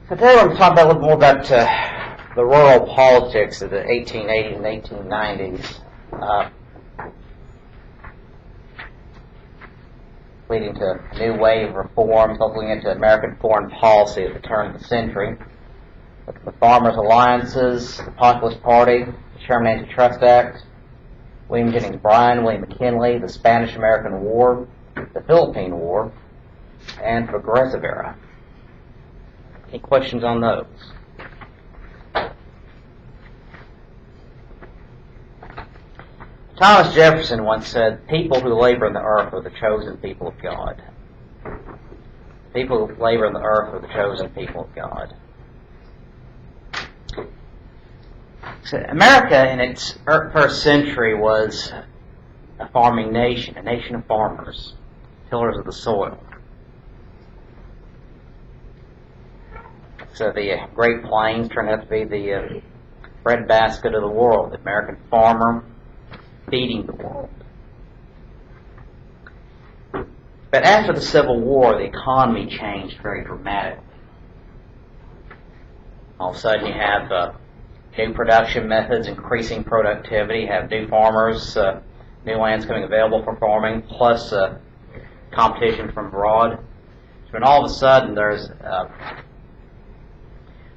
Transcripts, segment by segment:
So today we're going to talk about a little more about the rural politics of the 1880s and 1890s, leading to a new wave of reforms, looking into American foreign policy at the turn of the century. The Farmers' Alliances, the Populist Party, the Sherman Antitrust Act, William Jennings Bryan, William McKinley, the Spanish-American War, the Philippine War, and Progressive Era. Any questions on those? Thomas Jefferson once said, "People who labor in the earth are the chosen people of God." People who labor in the earth are the chosen people of God. So America in its first century was a farming nation, a nation of farmers, tillers of the soil. So the Great Plains turned out to be the breadbasket of the world, the American farmer feeding the world. But after the Civil War, the economy changed very dramatically. All of a sudden you have new production methods, increasing productivity, you have new farmers, new lands coming available for farming, plus competition from abroad. So when all of a sudden there's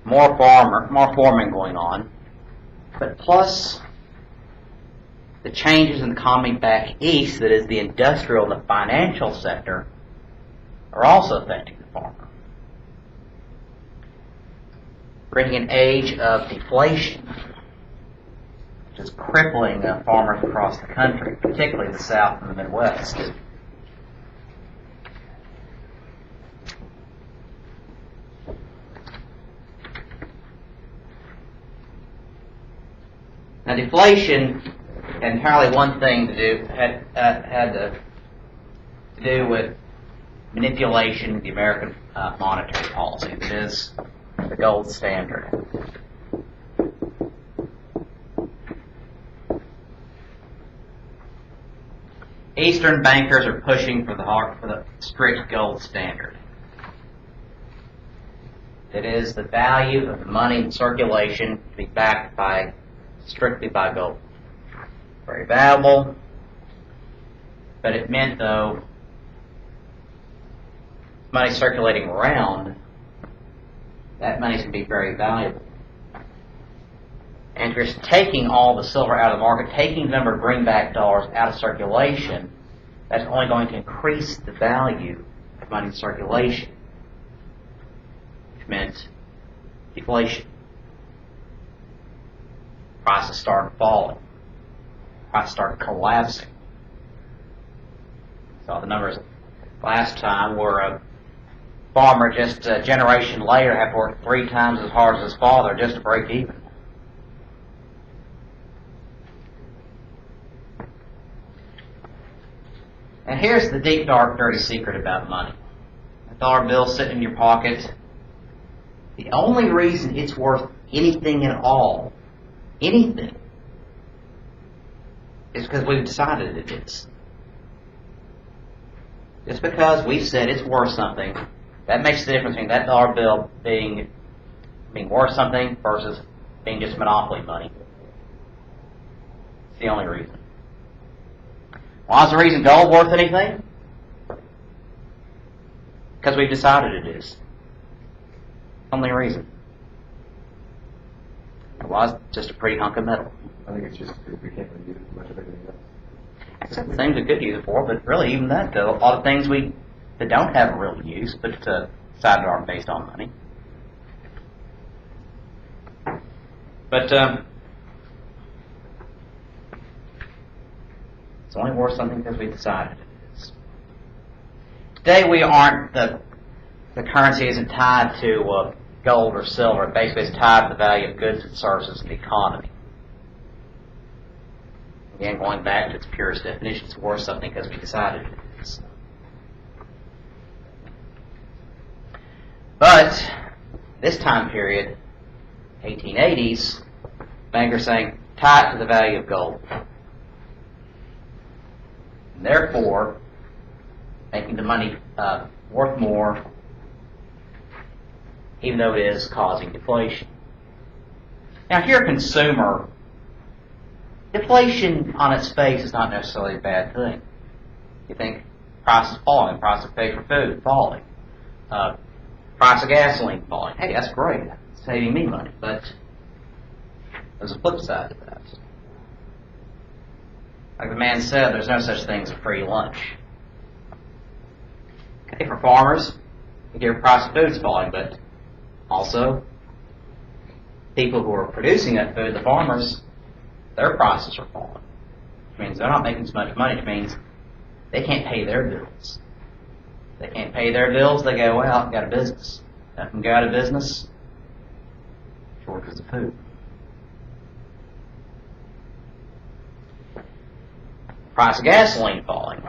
more farming going on, but plus the changes in the economy back east, that is the industrial and the financial sector, are also affecting the farmer. Bringing an age of deflation, which is crippling farmers across the country, particularly the South and the Midwest. Now, deflation had entirely one thing to do had to do with manipulation of the American monetary policy. That is the gold standard. Eastern bankers are pushing for the strict gold standard. It is the value of the money in circulation to be backed strictly by gold. Very valuable, but it meant, though, money circulating around, that money can be very valuable. And if you're taking all the silver out of the market, taking the number of greenback dollars out of circulation, that's only going to increase the value of money in circulation, which meant deflation. Prices started falling. Prices started collapsing. So the numbers last time were a farmer just a generation later had to work 3 times as hard as his father just to break even. And here's the deep, dark, dirty secret about money. A dollar bill sitting in your pocket, the only reason it's worth anything at all, anything, is because we've decided it is. Just because we've said it's worth something, that makes the difference between that dollar bill being worth something versus being just monopoly money. It's the only reason. Why is the reason gold worth anything? Because we've decided it is. Only reason. Otherwise, it's just a pretty hunk of metal. I think it's just we can't really use much of anything else. Except the things we could use it for, but really even that, though, a lot of things that don't have a real use, but decided are based on money. But it's only worth something because we decided it is. Today we aren't, the currency isn't tied to gold or silver. It basically is tied to the value of goods and services in the economy. Again, going back to its purest definition, it's worth something because we decided it is. But this time period, 1880s, bankers saying, tie it to the value of gold. And therefore, making the money worth more even though it is causing deflation. Now, if you're a consumer, deflation on its face is not necessarily a bad thing. You think prices falling, price of pay for food falling, price of gasoline falling. Hey, that's great. It's saving me money. But there's a flip side to that. Like the man said, there's no such thing as a free lunch. Okay, for farmers, your price of food is falling, but also people who are producing that food, the farmers, their prices are falling. Which means they're not making as much money. Which means they can't pay their bills. They can't pay their bills, they go out and got a business. If they go out of business, shortages of food. Price of gasoline falling.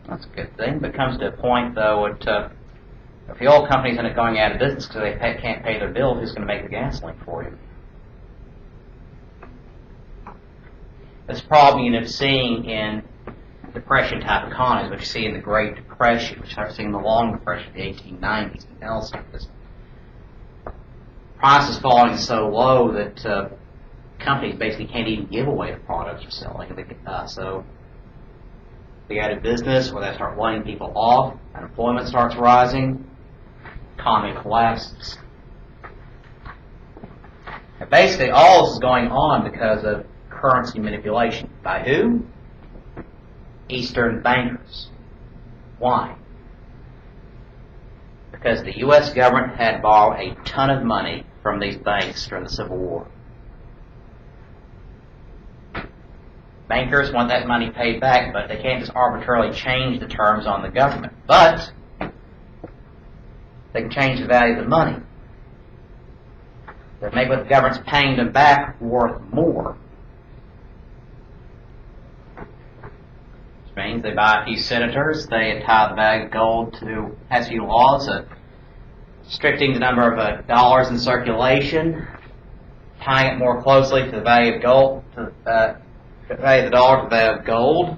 That's a good thing, but it comes to a point, though, if the oil companies end up going out of business because they can't pay their bill, who's going to make the gasoline for you? This problem you end up seeing in Depression-type economies, which you see in the Great Depression, which you start seeing in the Long Depression, the 1890s, and elsewhere. Prices falling so low that companies basically can't even give away the products they're selling. So they go out of business, or they start laying people off, unemployment starts rising, economy collapses. And basically, all this is going on because of currency manipulation. By who? Eastern bankers. Why? Because the U.S. government had borrowed a ton of money from these banks during the Civil War. Bankers want that money paid back, but they can't just arbitrarily change the terms on the government. But they can change the value of the money. They make what the government's paying them back worth more. Which means they buy a few senators, they tie the bag of gold to pass a few laws restricting the number of dollars in circulation, tying it more closely to the value of gold, to the value of the dollar to the value of gold.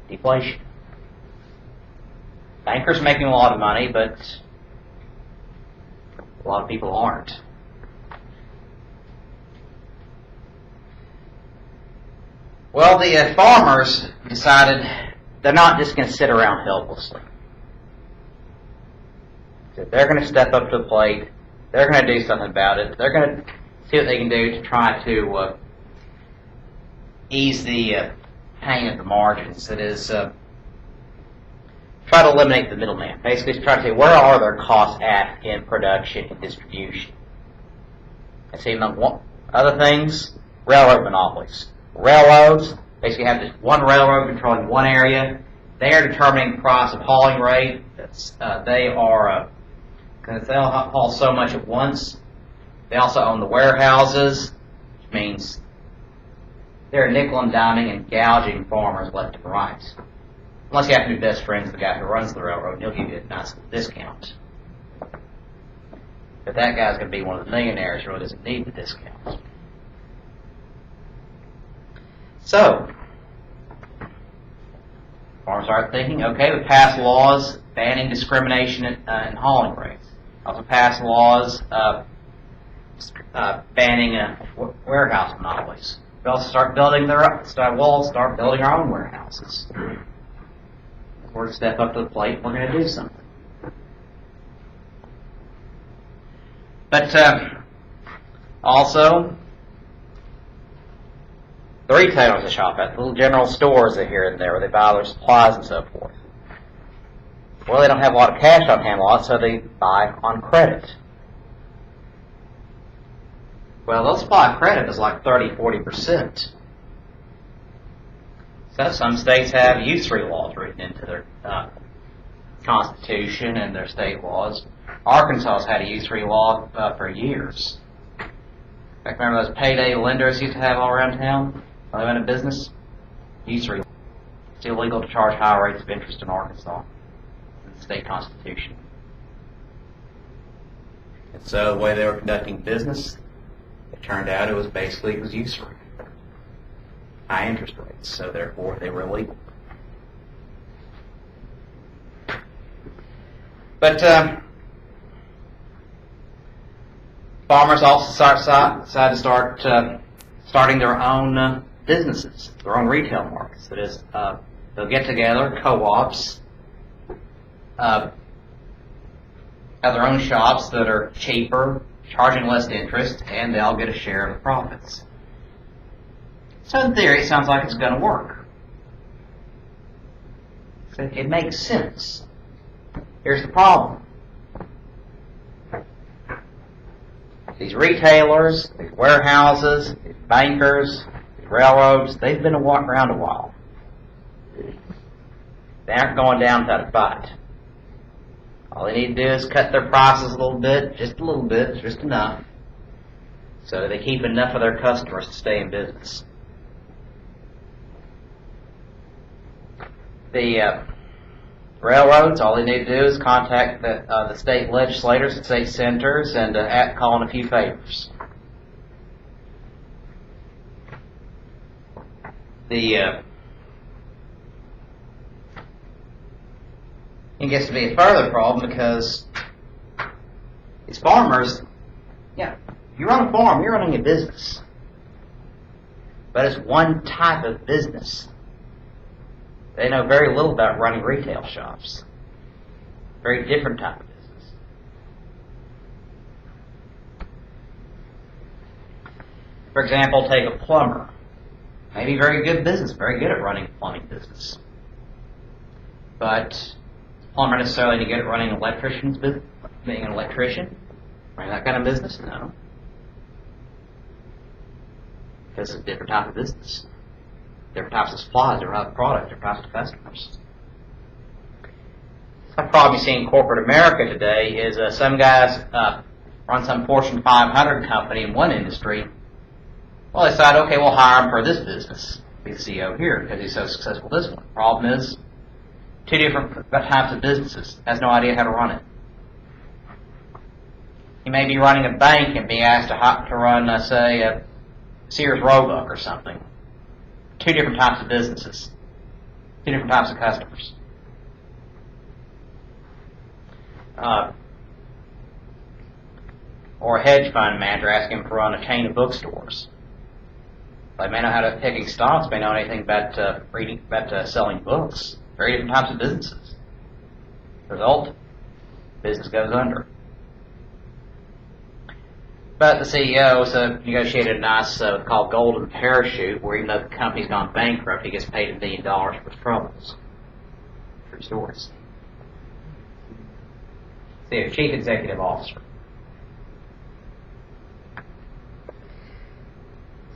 Deflation. Bankers are making a lot of money, but a lot of people aren't. Well, the farmers decided they're not just going to sit around helplessly. They're going to step up to the plate. They're going to do something about it. They're going to see what they can do to try to ease the pain at the margins. That is, try to eliminate the middleman. Basically, try to say, where are their costs at in production and distribution? And see, among other things, railroad monopolies. Railroads basically have this one railroad controlling one area. They are determining the price of hauling rate. They are, because they'll haul so much at once. They also own the warehouses, which means they're nickel and diming and gouging farmers left and right. Unless you have to be best friends with the guy who runs the railroad, and he'll give you a nice discount. But that guy's going to be one of the millionaires who really doesn't need the discount. So, farmers start thinking, okay, we pass laws banning discrimination in hauling rates. Also pass laws banning warehouse monopolies. We also start building start building our own warehouses. We're going to step up to the plate. We're going to do something. But also, the retailers that shop at, the little general stores that here and there where they buy their supplies and so forth. Well, they don't have a lot of cash on hand a lot, so they buy on credit. Well, they'll supply credit is like 30-40%. So some states have usury laws written into their constitution and their state laws. Arkansas has had a usury law for years. In fact, remember those payday lenders used to have all around town? When they went into business? Usury. It's illegal to charge high rates of interest in Arkansas. In the state constitution. And so the way they were conducting business, it turned out it was usury. High interest rates, so therefore they were illegal. But Farmers also decide to start starting their own businesses, their own retail markets. That is, they'll get together, co-ops, have their own shops that are cheaper, charging less interest, and they'll get a share of the profits. So in theory, it sounds like it's going to work. It makes sense. Here's the problem. These retailers, these warehouses, these bankers, these railroads, they've been around a while. They aren't going down without a fight. All they need to do is cut their prices a little bit, just enough, so they keep enough of their customers to stay in business. The railroads, all they need to do is contact the state legislators and state senators and call in a few favors. It gets to be a further problem because these farmers, if you run a farm, you're running a business. But it's one type of business. They know very little about running retail shops. Very different type of business. For example, take a plumber. Maybe very good business, very good at running a plumbing business. But plumber necessarily any good at running an electrician's business, being an electrician, running that kind of business? No. Because it's a different type of business. Different types of supplies, different types of products, different types of customers. The problem you see in corporate America today is some guys run some Fortune 500 company in one industry. Well, they decide, okay, we'll hire him for this business. Be the CEO here because he's so successful this one. The problem is, two different types of businesses. Has no idea how to run it. He may be running a bank and be asked to run, say, a Sears Roebuck or something. Two different types of businesses. Two different types of customers. Or a hedge fund manager asking him to run a chain of bookstores. They may know how to picking stocks, may know anything about selling books. Very different types of businesses. Result, business goes under. But the CEO negotiated a nice called golden parachute, where even though the company's gone bankrupt, he gets paid $1 million for his troubles. True stories. See, a chief executive officer.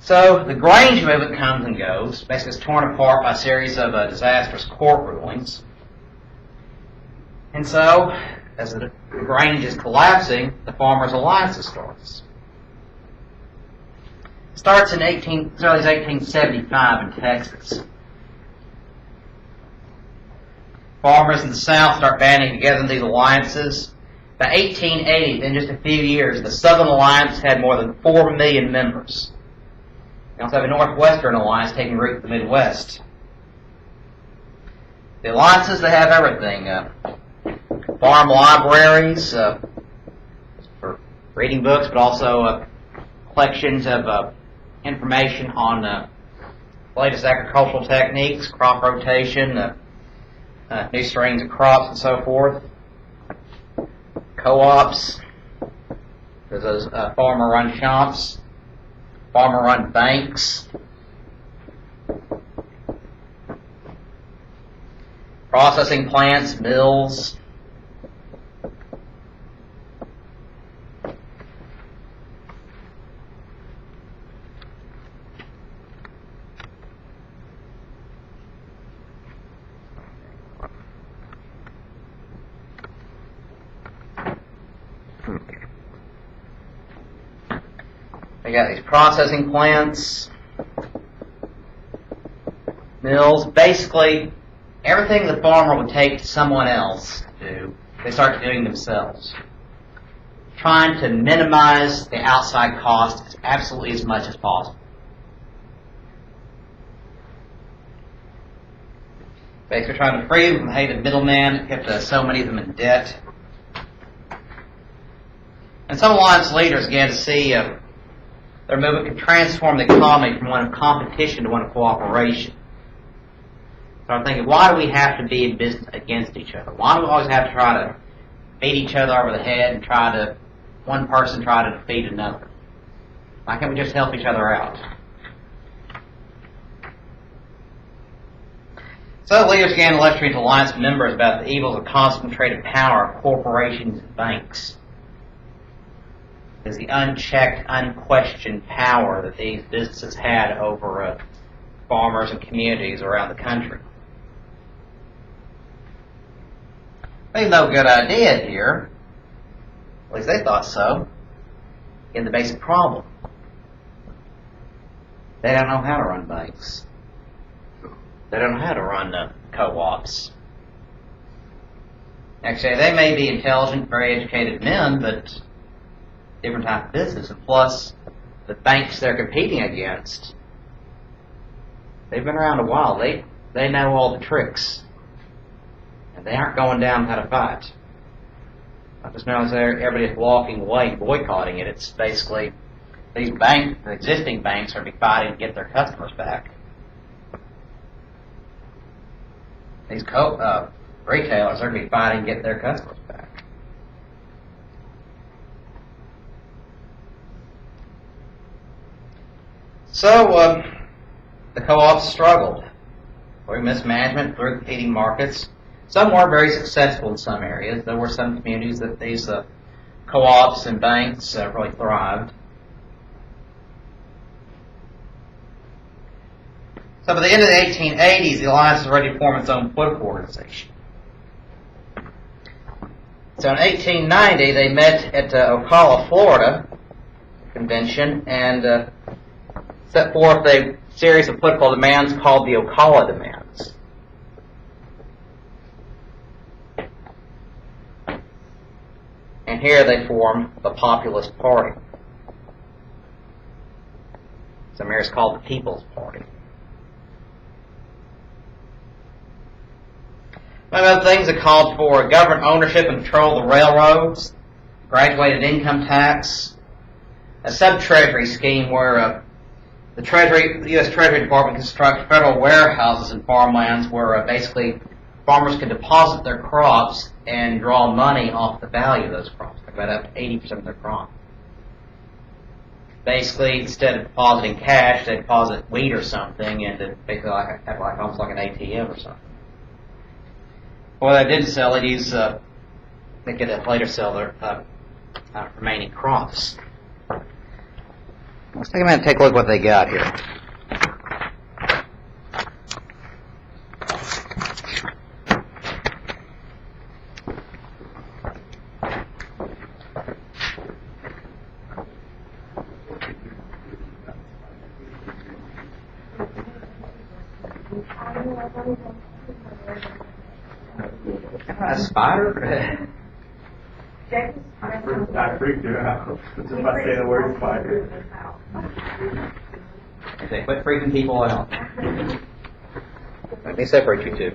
So the Grange movement comes and goes. Basically, it's torn apart by a series of disastrous court rulings. And so, as the Grange is collapsing, the Farmers' Alliance starts. It starts in as early as 1875 in Texas. Farmers in the South start banding together in these alliances. By 1880, in just a few years, the Southern Alliance had more than 4 million members. You also have a Northwestern Alliance taking root in the Midwest. The alliances, they have everything. Farm libraries for reading books, but also collections of information on latest agricultural techniques, crop rotation, new strains of crops, and so forth. Co-ops. There's those farmer-run shops. Farmer-run banks. Processing plants, mills. They got these processing plants, mills. Basically, everything the farmer would take to someone else to do, they start doing themselves. Trying to minimize the outside cost absolutely as much as possible. Basically trying to free them from the middleman, kept so many of them in debt. And some alliance leaders began to see their movement could transform the economy from one of competition to one of cooperation. So I'm thinking, why do we have to be in business against each other? Why do we always have to try to beat each other over the head and one person try to defeat another? Why can't we just help each other out? So leaders began lecturing to alliance members about the evils of concentrated power of corporations and banks. It's the unchecked, unquestioned power that these businesses had over farmers and communities around the country. They no good idea here. At least they thought so. In the basic problem. They don't know how to run banks. They don't know how to run co-ops. Actually, they may be intelligent, very educated men, but different type of business. And plus, the banks they're competing against, they've been around a while. They know all the tricks. And they aren't going down how to fight. Not just now everybody's walking away and boycotting it. It's basically these the existing banks are fighting to get their customers back. These retailers are going to be fighting to get their customers back. So the co-ops struggled through mismanagement, through competing markets. Some were very successful in some areas. There were some communities that these co-ops and banks really thrived. So by the end of the 1880s, the Alliance was ready to form its own political organization. So in 1890, they met at Ocala, Florida, convention, and set forth a series of political demands called the Ocala demands. And here they formed the Populist Party. Some areas called the People's Party. One of the things that called for government ownership and control of the railroads, graduated income tax, a sub-treasury scheme where the U.S. Treasury Department construct federal warehouses and farmlands where basically farmers could deposit their crops and draw money off the value of those crops, about up to 80% of their crop. Basically, instead of depositing cash, they deposit wheat or something, and it basically have almost like an ATM or something. Or they didn't sell it, they could later sell their remaining crops. Let's take a minute and take a look at what they got here. A spider? I freaked you out. Just by saying the word spider. Okay, quit freaking people out. Let me separate you two.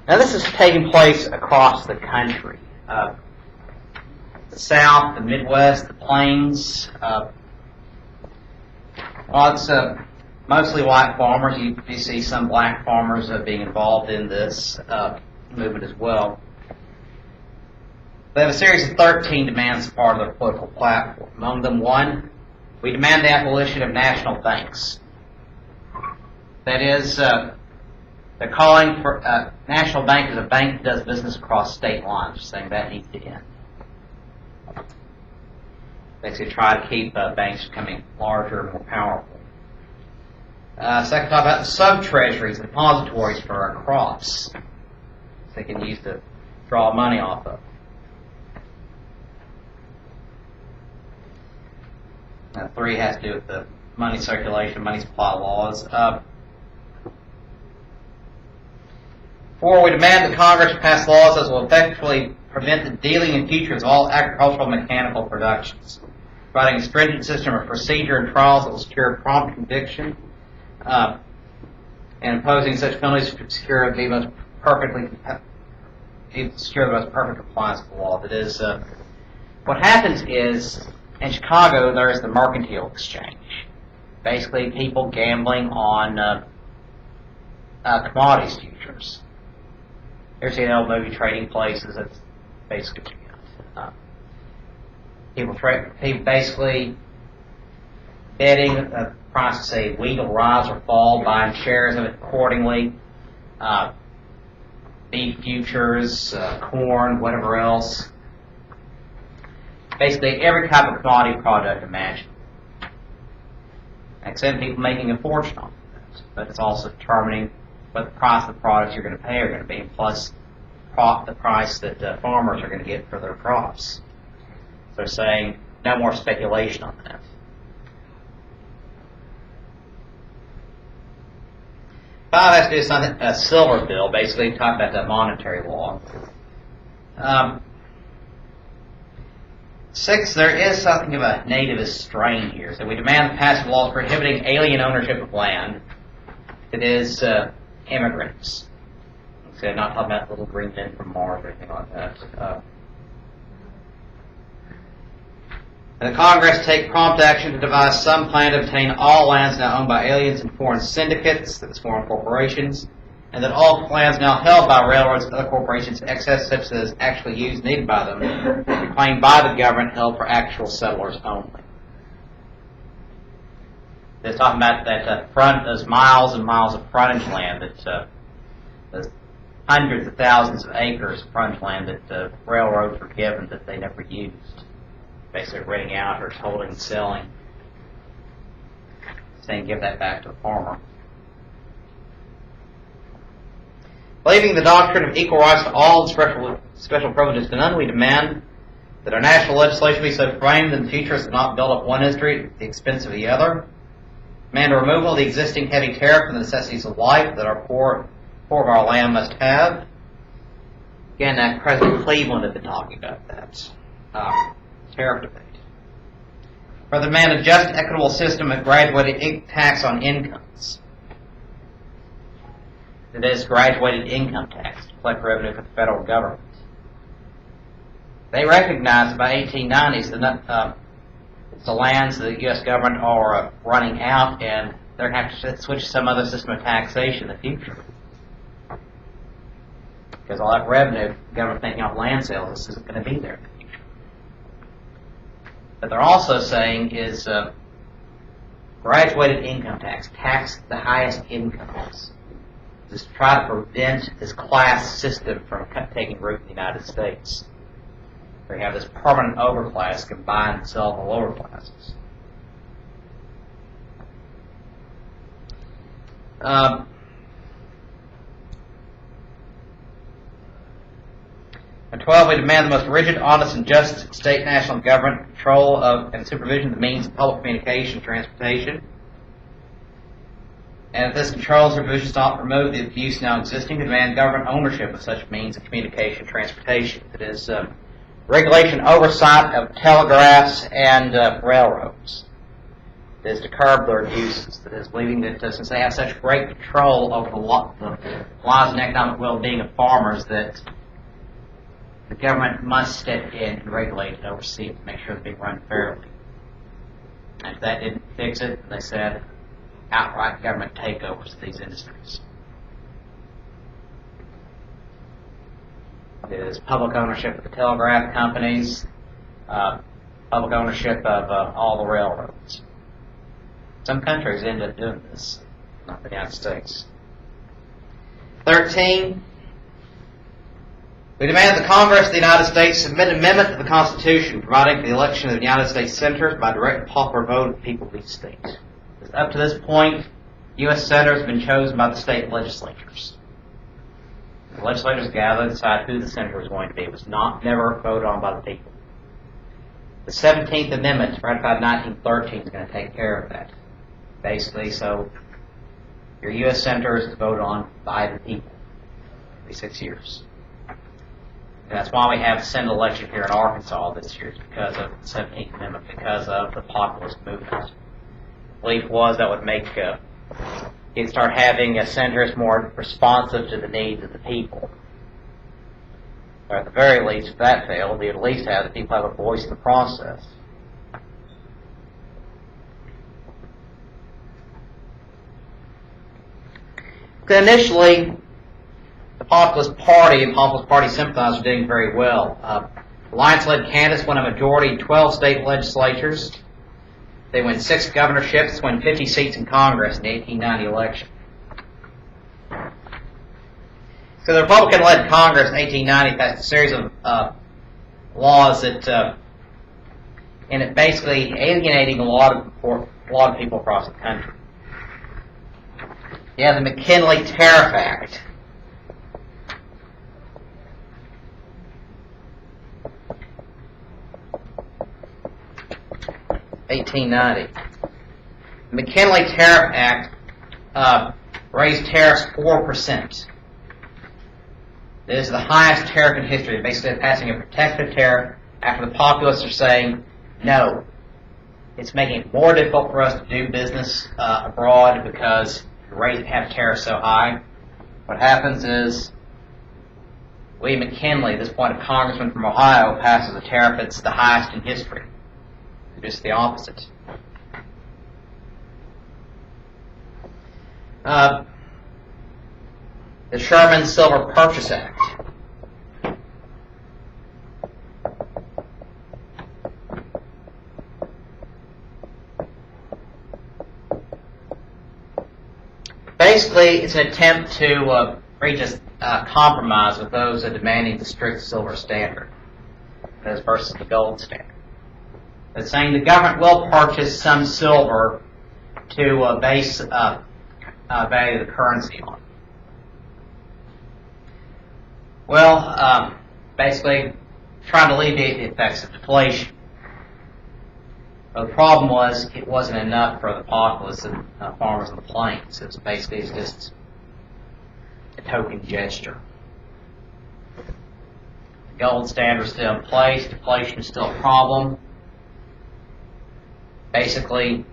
Now this is taking place across the country. The South, the Midwest, the Plains. It's mostly white farmers. You see some black farmers being involved in this movement as well. They have a series of 13 demands as part of their political platform. Among them, one, we demand the abolition of national banks. That is, they're calling for a national bank as a bank that does business across state lines, saying that needs to end. Basically try to keep banks becoming larger and more powerful. Second, talk about the sub-treasuries, the depositories for our crops. They can use to draw money off of. 3 has to do with the money circulation, money supply laws. 4, we demand that Congress pass laws that will effectively prevent the dealing in futures of all agricultural and mechanical productions, providing a stringent system of procedure and trials that will secure prompt conviction, and imposing such penalties to secure the most perfect compliance with the law. That is, what happens is, in Chicago, there is the mercantile exchange. Basically, people gambling on commodities futures. Here's the old movie Trading Places. That's basically people basically betting the price of, say, wheat will rise or fall, buying shares of it accordingly. Beef futures, corn, whatever else. Basically, every type of commodity product imaginable. Except people making a fortune on it. But it's also determining what the price of the products you're going to pay are going to be, plus the price that farmers are going to get for their crops. So they're saying no more speculation on that. Five has to do with something, a silver bill, basically talking about the monetary law. 6, there is something of a nativist strain here. So we demand the passage of laws prohibiting alien ownership of land. It is immigrants. So I'm not talking about little green men from Mars or anything like that. And the Congress take prompt action to devise some plan to obtain all lands now owned by aliens and foreign syndicates, that is foreign corporations, and that all lands now held by railroads and other corporations in excess such that is actually used needed by them be claimed by the government held for actual settlers only. They're talking about that those miles and miles of frontage land, that those hundreds of thousands of acres of frontage land that railroads were given that they never used. Basically renting out or holding and selling, saying give that back to the farmer. Believing the doctrine of equal rights to all and special privileges to none, we demand that our national legislation be so framed in the future as to not build up one industry at the expense of the other. Demand a removal of the existing heavy tariff and the necessities of life that our poor of our land must have. Again, President Cleveland had been talking about that. Tariff debate. For the demand a just and equitable system of graduated tax on incomes. It is graduated income tax to collect revenue for the federal government. They recognize that by 1890s the lands of the U.S. government are running out, and they're going to have to switch to some other system of taxation in the future. Because all that revenue, the government taking off land sales, this isn't going to be there. But they're also saying is graduated income tax the highest incomes. Just try to prevent this class system from taking root in the United States. We have this permanent overclass combined itself with lower classes. And 12, we demand the most rigid, honest, and just state national government control of and supervision of the means of public communication and transportation. And if this control and supervision does not remove the abuse now existing, we demand government ownership of such means of communication and transportation. That is, regulation oversight of telegraphs and railroads. That is to curb their abuses. That is, believing that since they have such great control over the lives and economic well-being of farmers, that the government must step in and regulate and oversee it to make sure it's being run fairly. And if that didn't fix it, they said outright government takeovers of these industries. It is public ownership of the telegraph companies, public ownership of all the railroads. Some countries end up doing this, not the United States. 13. We demand the Congress of the United States submit an amendment to the Constitution providing for the election of the United States Senators by direct popular vote of the people of each state. Up to this point, U.S. Senators have been chosen by the state legislatures. The legislators gather to decide who the senator is going to be. It was never voted on by the people. The 17th Amendment, ratified in 1913, is going to take care of that, basically. So your U.S. senators is voted on by the people every 6 years. And that's why we have a Senate election here in Arkansas this year, because of the 17th Amendment, because of the populist movement. The belief was that would make you'd start having senators more responsive to the needs of the people. Or at the very least, if that failed, they'd at least have the people have a voice in the process. Initially, the Populist Party and Populist Party sympathizers were doing very well. Alliance-led candidates won a majority in 12 state legislatures. They won 6 governorships, won 50 seats in Congress in the 1890 election. So the Republican-led Congress in 1890 passed a series of laws that ended up basically alienating a lot of people across the country. You have the McKinley Tariff Act. (1890). The McKinley Tariff Act raised tariffs 4%. This is the highest tariff in history, basically passing a protective tariff after the populists are saying, no, it's making it more difficult for us to do business abroad because you have tariffs so high. What happens is, William McKinley, at this point a congressman from Ohio, passes a tariff that's the highest in history. Just the opposite. The Sherman Silver Purchase Act. Basically, it's an attempt to reach a compromise with those demanding the strict silver standard, as versus the gold standard. It's saying the government will purchase some silver to base value of the currency on. Well, basically, trying to alleviate the effects of deflation. But the problem was it wasn't enough for the populace and farmers on the plains. It was basically just a token gesture. The gold standard is still in place. Deflation is still a problem. Basically,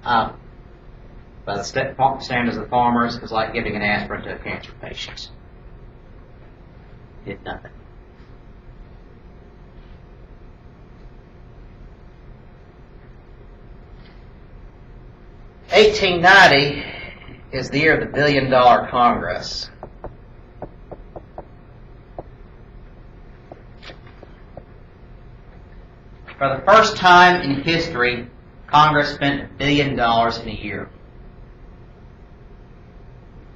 by the standards of the farmers, it was like giving an aspirin to a cancer patient. Did nothing. (1890) is the year of the $1 billion Congress. For the first time in history, Congress spent $1 billion in a year.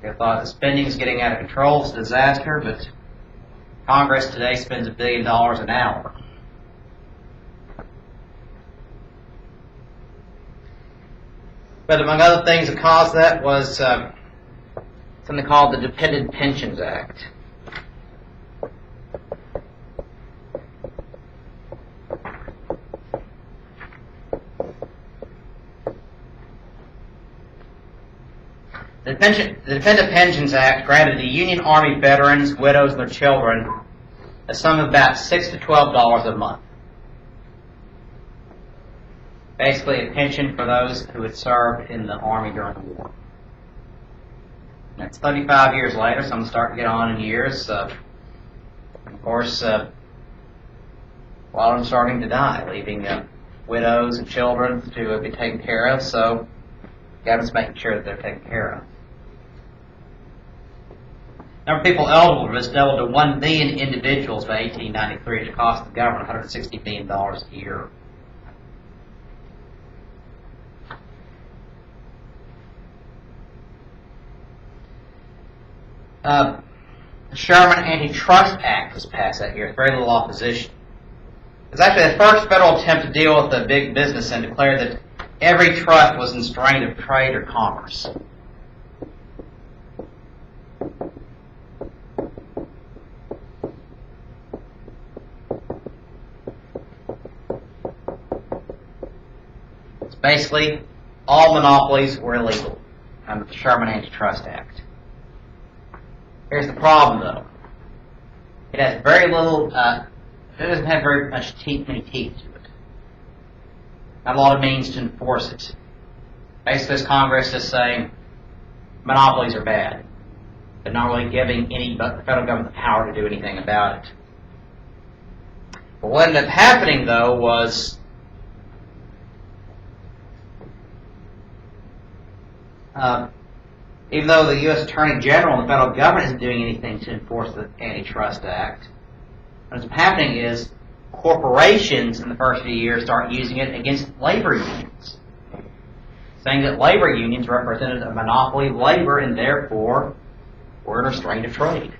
They thought the spending is getting out of control, it's a disaster, but Congress today spends $1 billion an hour. But among other things that caused that was something called the Dependent Pensions Act. The Dependent Pensions Act granted the Union Army veterans, widows, and their children a sum of about $6 to $12 a month. Basically a pension for those who had served in the Army during the war. And it's 35 years later, some start to get on in years. Of course, a lot of them starting to die, leaving widows and children to be taken care of, so the government's making sure that they're taken care of. Number of people eligible for this doubled to 1 million individuals by 1893, which cost the government $160 million a year. The Sherman Antitrust Act was passed that year with very little opposition. It was actually the first federal attempt to deal with the big business and declared that every trust was in strain of trade or commerce. Basically, all monopolies were illegal under the Sherman Antitrust Act. Here's the problem, though. It has very little, it doesn't have very much many teeth to it. Not a lot of means to enforce it. Basically, this Congress is saying monopolies are bad, but not really giving the federal government the power to do anything about it. But what ended up happening, though, was even though the U.S. Attorney General and the federal government isn't doing anything to enforce the Antitrust Act, what ends up happening is corporations in the first few years start using it against labor unions, saying that labor unions represented a monopoly of labor and therefore were a restraint of trade.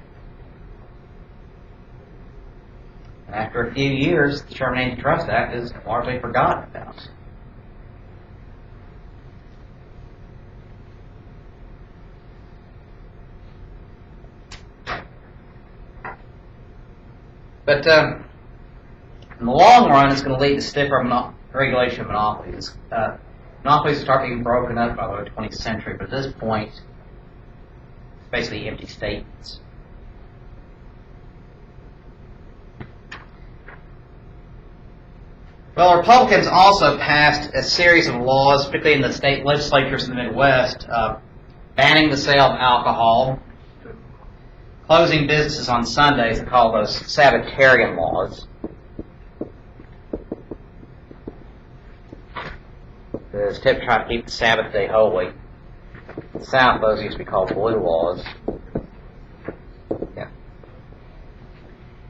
And after a few years, the Sherman Antitrust Act is largely forgotten about. But in the long run, it's going to lead to stiffer regulation of monopolies. Monopolies start being broken up by the 20th century, but at this point, it's basically empty statements. Well, Republicans also passed a series of laws, particularly in the state legislatures in the Midwest, banning the sale of alcohol, closing businesses on Sundays. They call those Sabbatarian laws. The step to try to keep the Sabbath day holy. In the South, those used to be called blue laws. Yeah.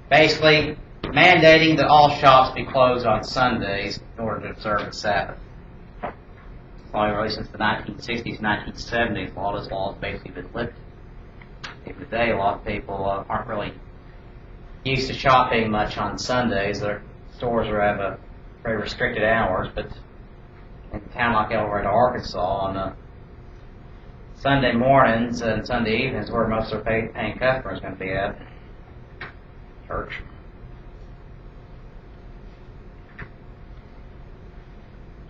Basically, mandating that all shops be closed on Sundays in order to observe the Sabbath. Only really since the 1960s, 1970s, a lot of those laws basically been lifted. Even today, a lot of people aren't really used to shopping much on Sundays. Their stores have very restricted hours, but in a town like El Dorado, Arkansas, on Sunday mornings and Sunday evenings, where most of their paying customers are going to be at church.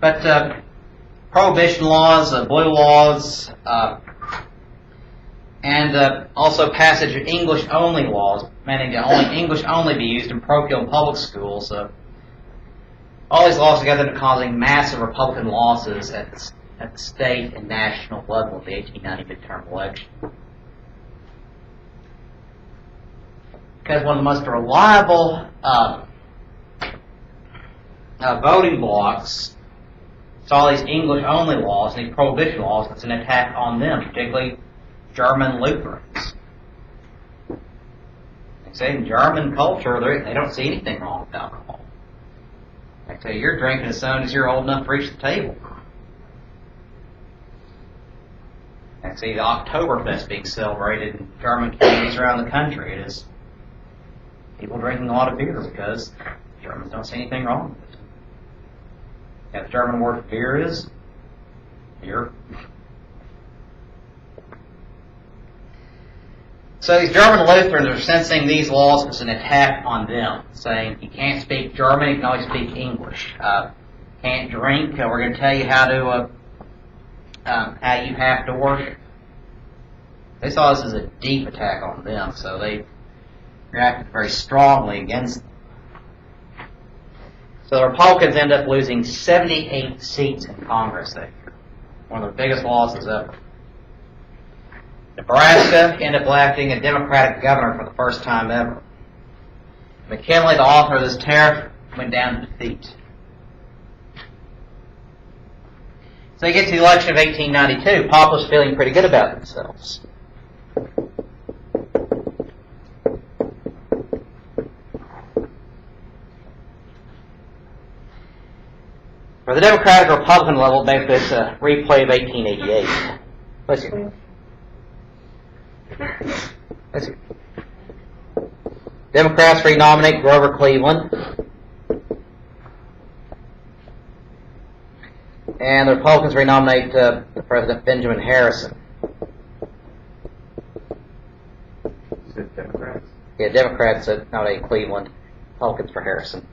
But prohibition laws, blue laws, and also passage of English-only laws, meaning that only English only be used in parochial and public schools. All these laws together are causing massive Republican losses at the state and national level of the 1890 midterm election. Because one of the most reliable voting blocks saw these English-only laws, these prohibition laws, it's an attack on them, particularly German Lutherans. They say in German culture, they don't see anything wrong with alcohol. They say you're drinking as soon as you're old enough to reach the table. And see the Oktoberfest being celebrated in German communities around the country. It is people drinking a lot of beer because Germans don't see anything wrong with it. Yeah, the German word for beer is beer. So these German Lutherans are sensing these laws as an attack on them, saying you can't speak German, you can only speak English. Can't drink. We're going to tell you how you have to worship. They saw this as a deep attack on them, so they reacted very strongly against them. So the Republicans end up losing 78 seats in Congress that year. One of their biggest losses ever. Nebraska ended up electing a Democratic governor for the first time ever. McKinley, the author of this tariff, went down to defeat. So you get to the election of 1892, populists feeling pretty good about themselves. For the Democratic or Republican level, basically it's a replay of 1888. Listen. Democrats renominate Grover Cleveland. And the Republicans renominate the President Benjamin Harrison. Is it Democrats? Yeah, Democrats nominate Cleveland, Republicans for Harrison.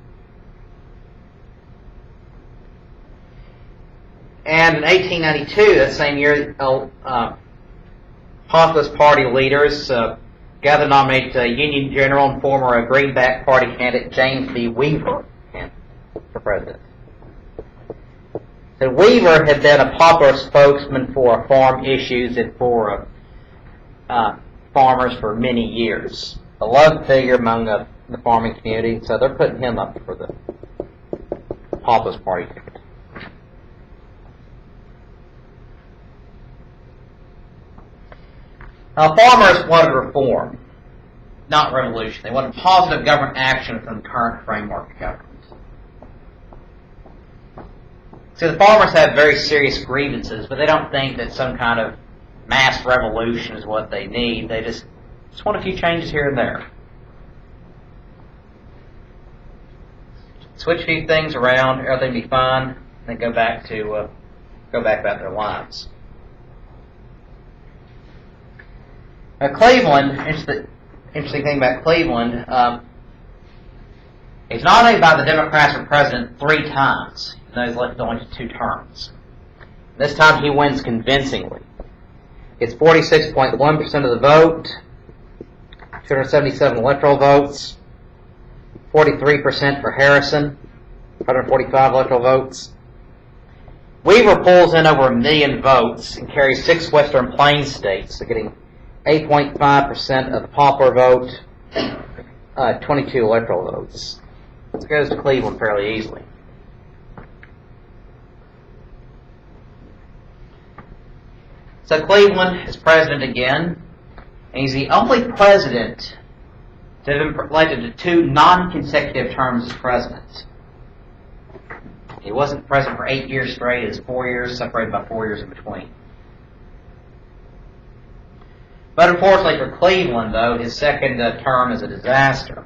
And in 1892, that same year, Populist Party leaders gathered to nominate Union General and former Greenback Party candidate James B. Weaver for president. So Weaver had been a popular spokesman for farm issues and for farmers for many years. A loved figure among the farming community, so they're putting him up for the Populist Party ticket. Now, farmers wanted reform, not revolution. They wanted positive government action from the current framework of government. So the farmers have very serious grievances, but they don't think that some kind of mass revolution is what they need. They just want a few changes here and there. Switch a few things around, everything will be fine, then go back about their lives. Now, Cleveland, interesting thing about Cleveland, he's nominated by the Democrats for president 3 times. He's elected only 2 terms. This time he wins convincingly. Gets 46.1% of the vote, 277 electoral votes, 43% for Harrison, 145 electoral votes. Weaver pulls in over 1 million votes and carries 6 Western Plains states, so getting 8.5% of the popular vote, 22 electoral votes. This goes to Cleveland fairly easily. So Cleveland is president again, and he's the only president to have been elected to 2 non-consecutive terms as president. He wasn't president for 8 years straight, it was 4 years, separated by 4 years in between. But unfortunately for Cleveland, though, his second term is a disaster.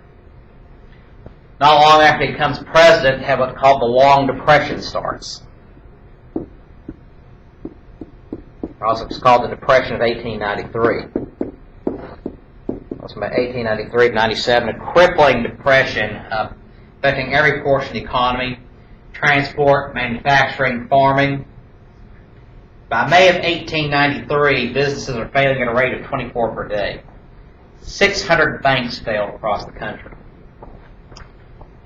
Not long after he becomes president, have what's called the Long Depression starts. Also, it's called the Depression of 1893. It's from 1893 to 97, a crippling depression affecting every portion of the economy: transport, manufacturing, farming. By May of 1893, businesses are failing at a rate of 24 per day. 600 banks failed across the country.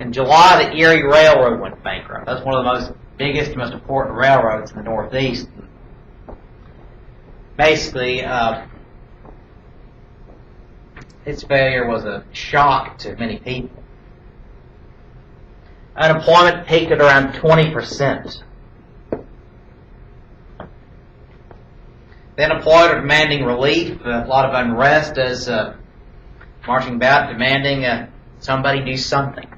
In July, the Erie Railroad went bankrupt. That's one of the most biggest and most important railroads in the Northeast. Basically, its failure was a shock to many people. Unemployment peaked at around 20%. The unemployed are demanding relief. A lot of unrest as marching about demanding somebody do something.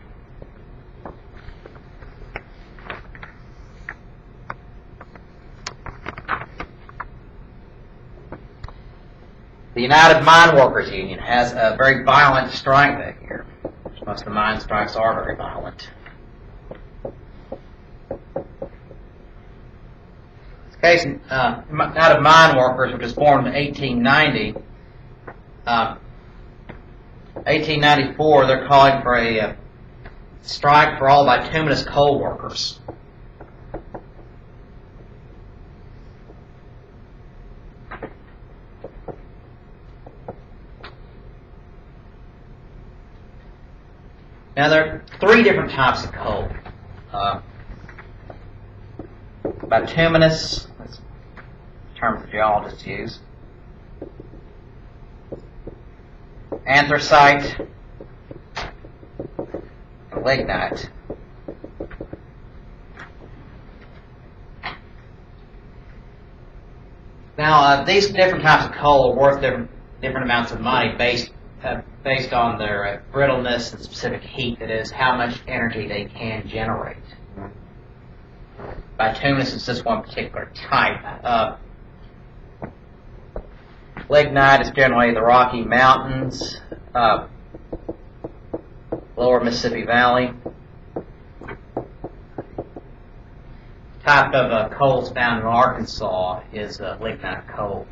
The United Mine Workers Union has a very violent strike that year. Most of the mine strikes are very violent. Case, United Mine Workers, which was formed in 1890, 1894, they're calling for a strike for all bituminous coal workers. Now, there are 3 different types of coal. Bituminous, that's the term the geologists use. Anthracite, and lignite. Now, these different types of coal are worth different amounts of money based on their brittleness and specific heat, that is, how much energy they can generate. Bituminous is just one particular type. Lignite is generally the Rocky Mountains, lower Mississippi Valley. Type of coals found in Arkansas is lignite coal.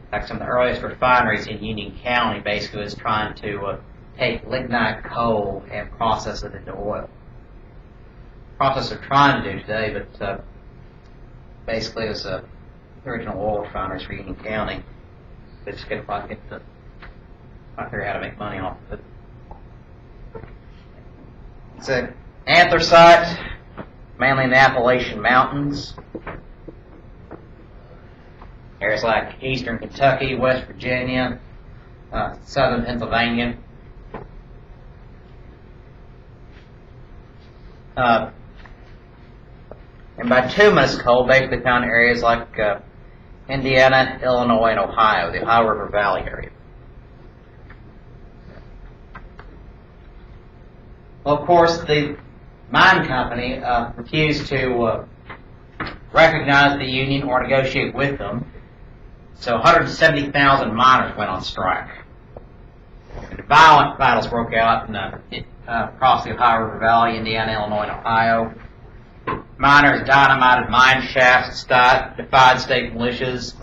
In fact, some of the earliest refineries in Union County basically was trying to take lignite coal and process it into oil. Process they're trying to do today, but Basically, it was the original oil refineries for Union County. They just couldn't quite figure out how to make money off of it. It's an anthracite, mainly in the Appalachian Mountains. Areas like eastern Kentucky, West Virginia, southern Pennsylvania. And bituminous coal basically found in areas like Indiana, Illinois, and Ohio, the Ohio River Valley area. Well, of course, the mine company refused to recognize the union or negotiate with them, so 170,000 miners went on strike. And violent battles broke out across the Ohio River Valley, Indiana, Illinois, and Ohio. Miners dynamited mine shafts, defied state militias,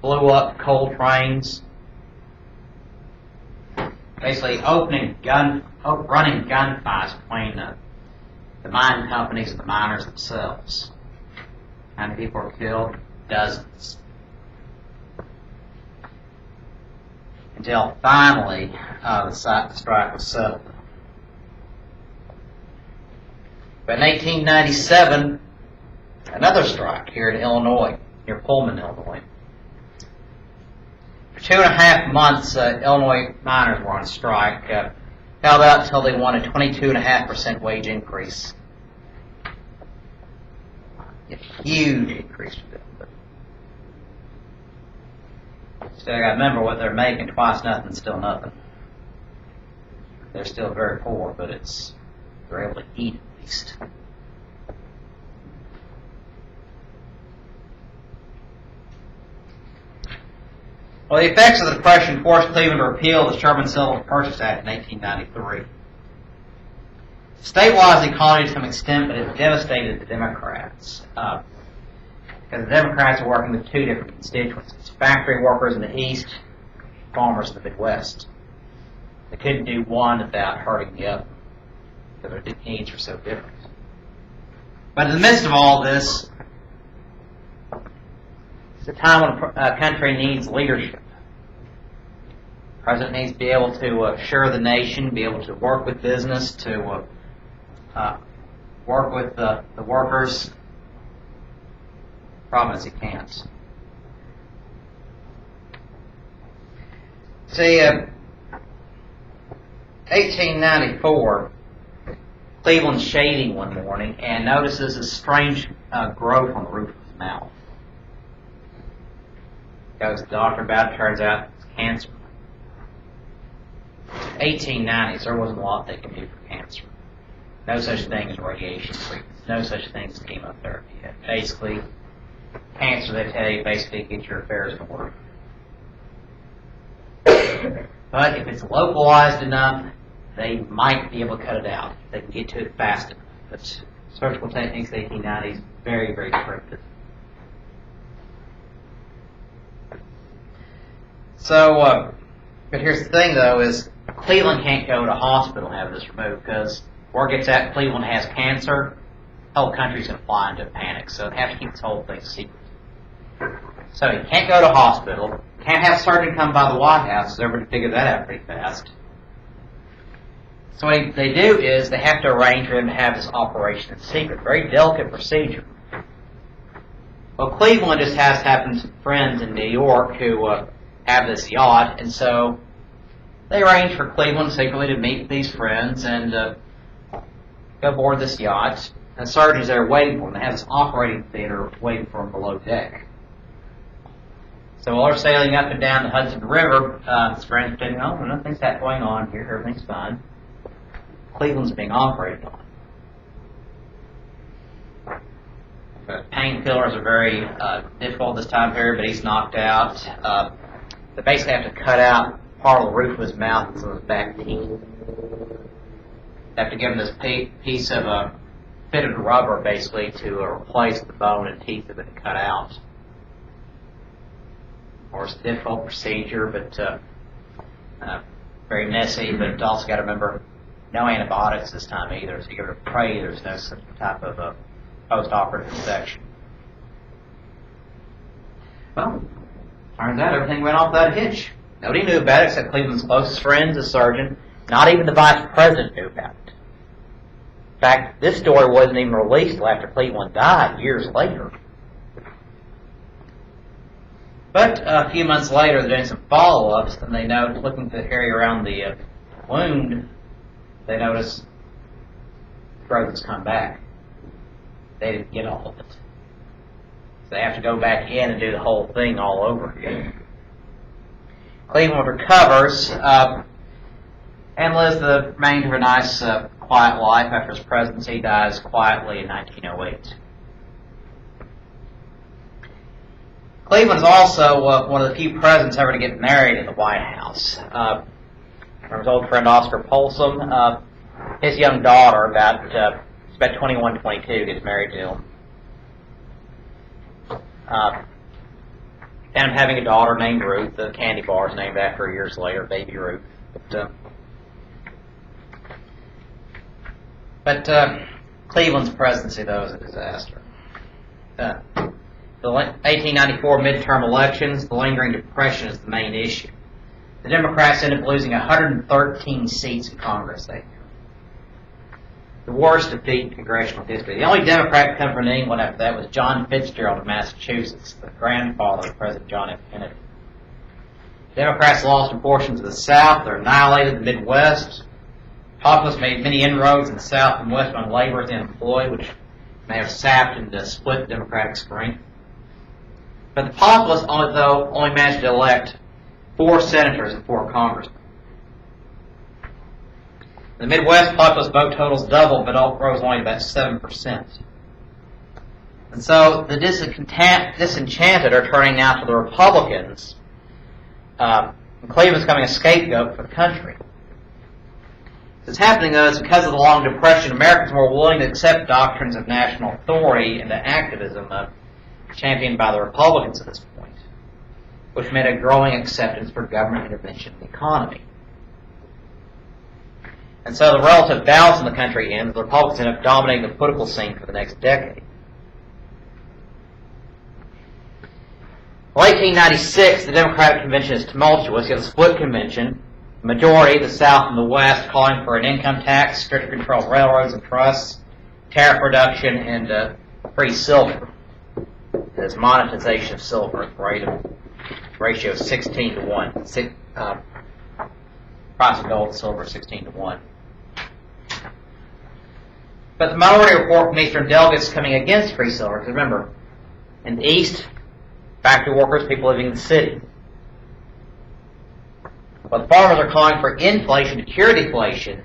blew up coal trains, basically running gunfights between the mine companies and the miners themselves. How many people were killed? Dozens. Until finally the strike was settled. But in 1897, another strike here in Illinois, near Pullman, Illinois. For 2.5 months, Illinois miners were on strike, held out until they won a 22.5% wage increase. A huge increase for them. So I got to remember what they're making. Twice nothing, still nothing. They're still very poor, but they're able to eat at least. Well, the effects of the Depression forced Cleveland to repeal the Sherman Civil Purchase Act in 1893. Stabilized the economy to some extent, but it devastated the Democrats. Because the Democrats are working with two different constituencies: factory workers in the East, farmers in the Midwest. They couldn't do one without hurting the other, because their needs are so different. But in the midst of all this, it's a time when a country needs leadership. The president needs to be able to assure the nation, be able to work with business, to work with the workers. The problem is he can't. See, 1894, Cleveland's shaving one morning and notices a strange growth on the roof of his mouth. Goes to the doctor about it, turns out it's cancer. 1890s, there wasn't a lot they could do for cancer. No such thing as radiation treatments, no such thing as chemotherapy. Basically, cancer, they tell you, basically get your affairs in order. But if it's localized enough, they might be able to cut it out. They can get to it fast enough. But surgical techniques in the 1890s, very, very restricted. So, but here's the thing, though, is Cleveland can't go to hospital and have this removed, because word gets out Cleveland has cancer, the whole country's going to fly into a panic. So they have to keep this whole thing secret. So he can't go to hospital, can't have surgeon come by the White House, because everybody figured that out pretty fast. So what they do is they have to arrange for him to have this operation in secret. Very delicate procedure. Well, Cleveland just has to have some friends in New York who have this yacht, and so they arrange for Cleveland secretly to meet these friends and go aboard this yacht. And the surgeon's there waiting for them. They have this operating theater waiting for them below deck. So while they're sailing up and down the Hudson River, his friends are thinking, oh, nothing's going on here, everything's fine. Cleveland's being operated on. Painkillers are very difficult this time period, but he's knocked out. They basically have to cut out part of the roof of his mouth and some of his back teeth. They have to give him this piece of fitted rubber, basically, to replace the bone and teeth that have been cut out. Of course, a difficult procedure, but very messy. But also got to remember, no antibiotics this time either, so you got to pray there's no such type of post-operative infection. Well, turns out everything went off without a hitch. Nobody knew about it except Cleveland's closest friends, the surgeon. Not even the vice president knew about it. In fact, this story wasn't even released until after Cleveland died, years later. But a few months later, they're doing some follow-ups, and they note, looking at the area around the wound, they notice growth has come back. They didn't get all of it. So they have to go back in and do the whole thing all over again. Cleveland recovers and lives the remainder of a nice, quiet life after his presidency. He dies quietly in 1908. Cleveland is also one of the few presidents ever to get married in the White House. His old friend Oscar Folsom, his young daughter, about 21, 22, gets married to him. And having a daughter named Ruth. The candy bar is named after her years later, Baby Ruth. But Cleveland's presidency, though, is a disaster. The 1894 midterm elections, the lingering depression is the main issue. The Democrats ended up losing 113 seats in Congress that year. The worst defeat in congressional history. The only Democrat to come from England after that was John Fitzgerald of Massachusetts, the grandfather of President John F. Kennedy. Democrats lost in portions of the South. They're annihilated in the Midwest. Populists made many inroads in the South and West on labor and unemployed, which may have sapped and split Democratic strength. But the Populists, only managed to elect 4 senators and 4 congressmen. In the Midwest, populist vote totals doubled, but rose only about 7%. And so the disenchanted are turning now to the Republicans. And Cleveland's becoming a scapegoat for the country. What's happening, though, is because of the long depression, Americans were willing to accept doctrines of national authority and activism championed by the Republicans at this point, which meant a growing acceptance for government intervention in the economy. And so the relative balance in the country ends. The Republicans end up dominating the political scene for the next decade. Well, 1896, the Democratic Convention is tumultuous. You have a split convention. The majority, the South and the West, calling for an income tax, stricter control of railroads and trusts, tariff reduction, and free silver. There's monetization of silver at the ratio of 16 to 1. Price of gold and silver 16 to 1. But the minority report from Eastern delegates coming against free silver, because remember, in the East, factory workers, people living in the city. But the farmers are calling for inflation to cure deflation,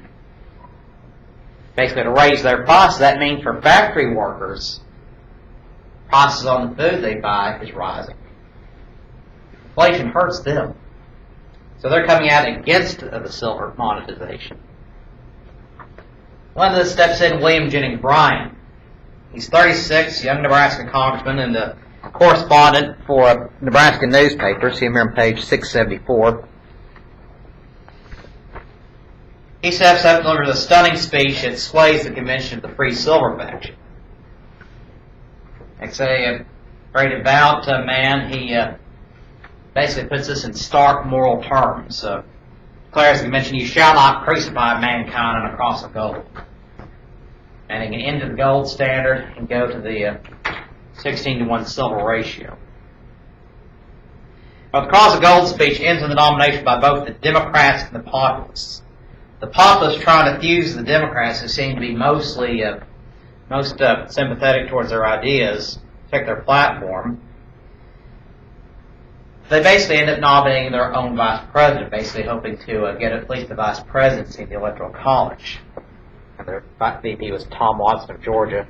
basically to raise their prices. That means for factory workers, prices on the food they buy is rising. Inflation hurts them. So they're coming out against the silver monetization. One of the steps in, William Jennings Bryan. He's 36, young Nebraska congressman and a correspondent for Nebraska newspapers. See him here on page 674. He steps up and delivers a stunning speech that sways the convention of the Free Silver faction. It's a very devout man. He basically puts this in stark moral terms. Declares the convention, you shall not crucify mankind on a cross of gold. And he can end to the gold standard and go to the 16 to 1 silver ratio. But the cross of gold speech ends in the nomination by both the Democrats and the Populists. The Populists trying to fuse the Democrats, who seem to be most sympathetic towards their ideas, check their platform. They basically end up nominating their own vice president, basically hoping to get at least the vice presidency in the Electoral College. And their VP was Tom Watson of Georgia.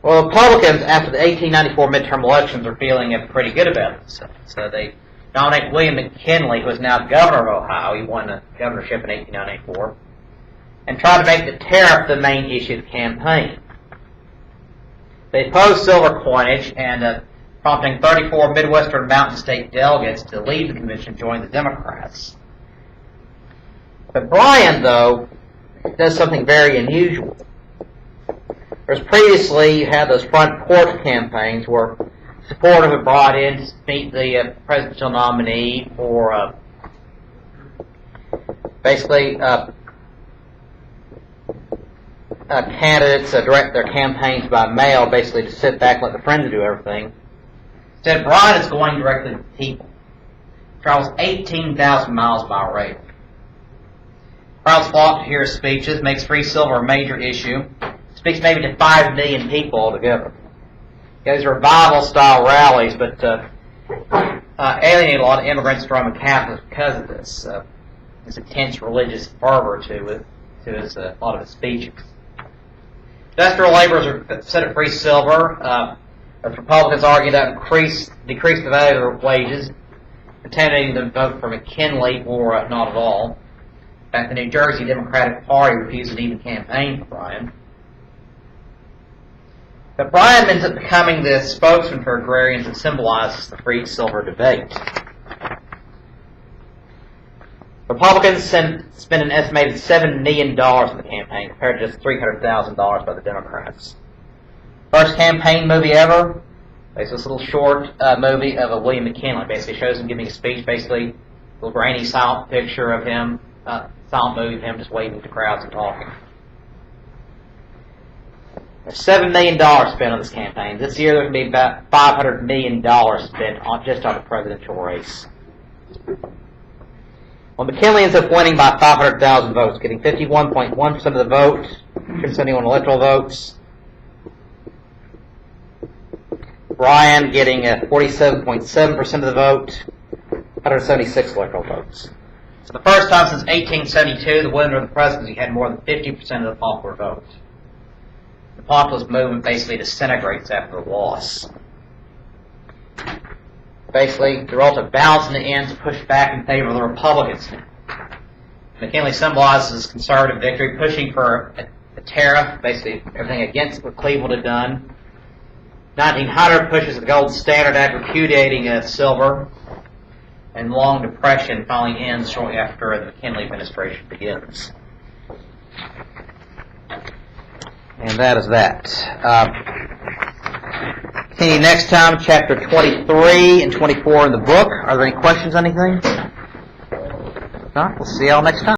Well, the Republicans, after the 1894 midterm elections, are feeling pretty good about themselves. So they nominate William McKinley, who is now governor of Ohio. He won the governorship in 1894. And try to make the tariff the main issue of the campaign. They opposed silver coinage and prompting 34 Midwestern Mountain State delegates to leave the convention and join the Democrats. But Bryan, though, does something very unusual. Whereas previously, you had those front porch campaigns where supporters were brought in to meet the presidential nominee for basically candidates direct their campaigns by mail, basically to sit back and let the friends do everything. Instead, Bryan is going directly to the people. Travels 18,000 miles by rail. Crowds flock to hear his speeches, makes free silver a major issue, speaks maybe to 5 million people altogether. He has revival-style rallies, but alienated a lot of immigrants from Roman Catholics because of this. His intense religious fervor to his a lot of his speeches. Industrial laborers are set at free silver. As Republicans argue that decrease the value of their wages, intimidating them to vote for McKinley or not at all. In fact, the New Jersey Democratic Party refused to even campaign for Bryan. But Bryan ends up becoming the spokesman for agrarians and symbolizes the free silver debate. Republicans spent an estimated $7 million in the campaign compared to just $300,000 by the Democrats. First campaign movie ever. It's this little short movie of William McKinley. Basically shows him giving a speech, basically a little grainy silent picture of him, silent movie of him just waving to crowds and talking. There's $7 million spent on this campaign. This year there's going to be about $500 million spent just on the presidential race. Well, McKinley ends up winning by 500,000 votes, getting 51.1% of the vote, 271 electoral votes. Bryan getting 47.7% of the vote, 176 electoral votes. So the first time since 1872, the winner of the presidency had more than 50% of the popular vote. The populist movement basically disintegrates after the loss. Basically, the relative balance in the end is pushed back in favor of the Republicans. McKinley symbolizes conservative victory, pushing for a tariff, basically everything against what Cleveland had done. 1900 pushes the Gold Standard Act, repudiating silver, and the Long Depression finally ends shortly after the McKinley administration begins. And that is that. Continue next time, chapter 23 and 24 in the book. Are there any questions on anything? If not, we'll see y'all next time.